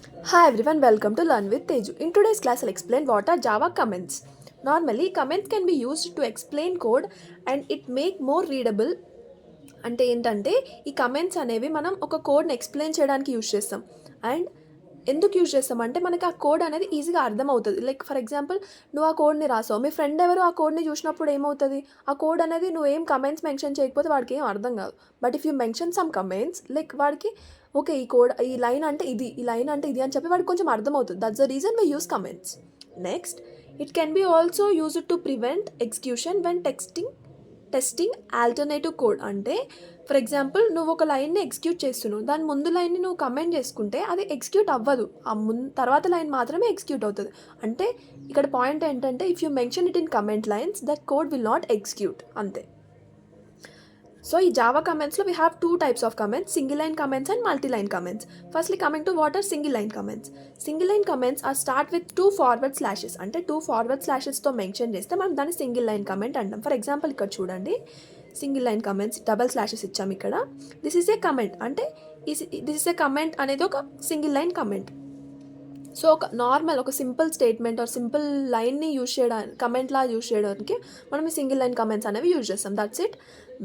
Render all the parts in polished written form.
Hi everyone, welcome to Learn with Teju. In today's class, I'll explain what are Java comments. Normally, comments can be used to explain code and it make more readable. అంటే ఏంటంటే ఈ comments అనేవి మనం ఒక కోడ్ని explain చేయడానికి use చేస్తాం. And ఎందుకు యూజ్ చేస్తామంటే మనకి ఆ కోడ్ అనేది ఈజీగా అర్థమవుతుంది. లైక్ ఫర్ ఎగ్జాంపుల్, నువ్వు ఆ కోడ్ని రాసావు, మీ ఫ్రెండ్ ఎవరు ఆ కోడ్ని చూసినప్పుడు ఏమవుతుంది, ఆ కోడ్ అనేది నువ్వేం కమెంట్స్ మెన్షన్ చేయకపోతే వాడికి ఏం అర్థం కాదు. But if you mention some comments, like వాడికి ఓకే ఈ కోడ్ ఈ లైన్ అంటే ఇది, ఈ లైన్ అంటే ఇది అని చెప్పి వాడికి కొంచెం అర్థమవుతుంది. That's the reason why uses comments. Next, it can be also used to prevent execution when testing alternative code. అంటే ఫర్ ఎగ్జాంపుల్, నువ్వు ఒక లైన్ని ఎగ్జిక్యూట్ చేస్తున్నావు, దాని ముందు లైన్ని నువ్వు కమెంట్ చేసుకుంటే అది ఎగ్జిక్యూట్ అవ్వదు, ఆ తర్వాత లైన్ మాత్రమే ఎగ్జిక్యూట్ అవుతుంది. అంటే ఇక్కడ పాయింట్ ఏంటంటే, if you mention it in comment lines, that code will not execute, అంతే. సో ఈ జావా కమెంట్స్లో we have two types of comments, single line comments and multi line comments. Firstly coming to what are single line comments. Single line comments are start with 2 forward slashes. అంటే 2 forward స్లాషెస్తో mention చేస్తే మనం దాన్ని single line comment అంటాం. For example ఇక్కడ చూడండి, single line comments double slashes ఇచ్చాము ఇక్కడ. దిస్ ఈజ్ ఏ కమెంట్, అంటే దిస్ ఈజ్ ఏ కమెంట్ అనేది ఒక సింగిల్ లైన్ కమెంట్. సో ఒక నార్మల్ ఒక సింపుల్ స్టేట్మెంట్ ఆర్ సింపుల్ లైన్ని యూజ్ చేయడానికి, కమెంట్లా యూజ్ చేయడానికి మనం ఈ సింగిల్ లైన్ కమెంట్స్ అనేవి యూజ్ చేస్తాం. That's it.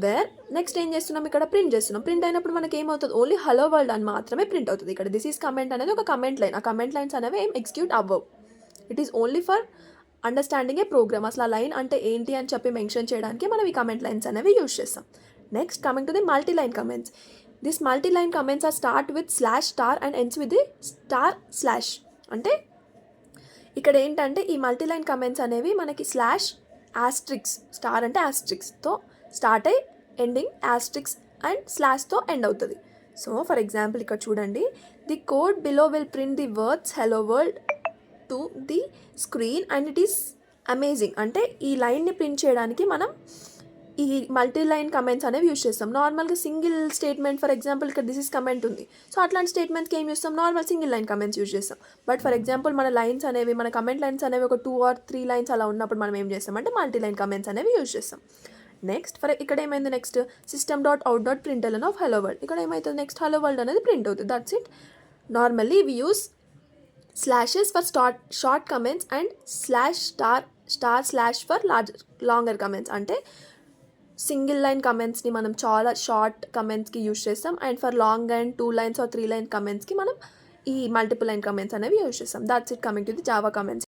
వేర్ నెక్స్ట్ ఏం చేస్తున్నాం, ఇక్కడ ప్రింట్ చేస్తున్నాం. ప్రింట్ అయినప్పుడు మనకి ఏమవుతుంది, ఓన్లీ హలో వరల్డ్ అని మాత్రమే ప్రింట్ అవుతుంది. ఇక్కడ దిస్ ఈజ్ కమెంట్ అనేది ఒక కమెంట్ లైన్. ఆ కమెంట్ లైన్స్ అనేవి ఏం ఎగ్జిక్యూట్ అవ్వవు. It is only for understanding a program. అసలు ఆ లైన్ అంటే ఏంటి అని చెప్పి మెన్షన్ చేయడానికి మనం ఈ కమెంట్ లైన్స్ అనేవి యూజ్ చేస్తాం. Next coming to the multi line comments. This multi line comments are start with slash star and ends with the star slash. అంటే ఇక్కడ ఏంటంటే ఈ మల్టీ లైన్ కమెంట్స్ అనేవి మనకి స్లాష్ ఆస్ట్రిక్స్, స్టార్ అంటే ఆస్ట్రిక్స్తో స్టార్ట్ అయ్యి ఎండింగ్ ఆస్ట్రిక్స్ అండ్ స్లాష్తో ఎండ్ అవుతుంది. సో ఫర్ ఎగ్జాంపుల్ ఇక్కడ చూడండి, the code below will print the words hello world to the screen and it is amazing. అంటే ఈ లైన్ని ప్రింట్ చేయడానికి మనం ఈ మల్టీ లైన్ కమెంట్స్ అనేవి యూజ్ చేస్తాం. నార్మల్గా సింగిల్ స్టేట్మెంట్, ఫర్ ఎగ్జాంపుల్ ఇక్కడ దిస్ ఇస్ కమెంట్ ఉంది, సో అట్లాంటి స్టేట్మెంట్స్కి ఏం చేస్తాం, normal single line comments use చేస్తాం. బట్ ఫర్ ఎగ్జాంపుల్ మన లైన్స్ అనేవి, మన కమెంట్ లైన్స్ అనేవి ఒక 2 or 3 లైన్స్ అలా ఉన్నప్పుడు మనం ఏం చేస్తామంటే మల్టీ లైన్ కమెంట్స్ అనేవి యూజ్ చేస్తాం. నెక్స్ట్ ఇక్కడ ఏమైంది, next system.out.println of hello world. ఇక్కడ ఏమవుతుంది, నెక్స్ట్ హలో వరల్డ్ అనేది ప్రింట్ అవుతుంది. That's it. Normally we use slashes for short comments and star slash for longer comments. అంటే సింగిల్ లైన్ కమెంట్స్ని మనం చాలా షార్ట్ కమెంట్స్కి యూజ్ చేస్తాం, and for long and 2 lines or 3 line కమెంట్స్కి మనం ఈ మల్టిపుల్ లైన్ కమెంట్స్ అనేవి యూజ్ చేస్తాం. That's it coming to the Java comments.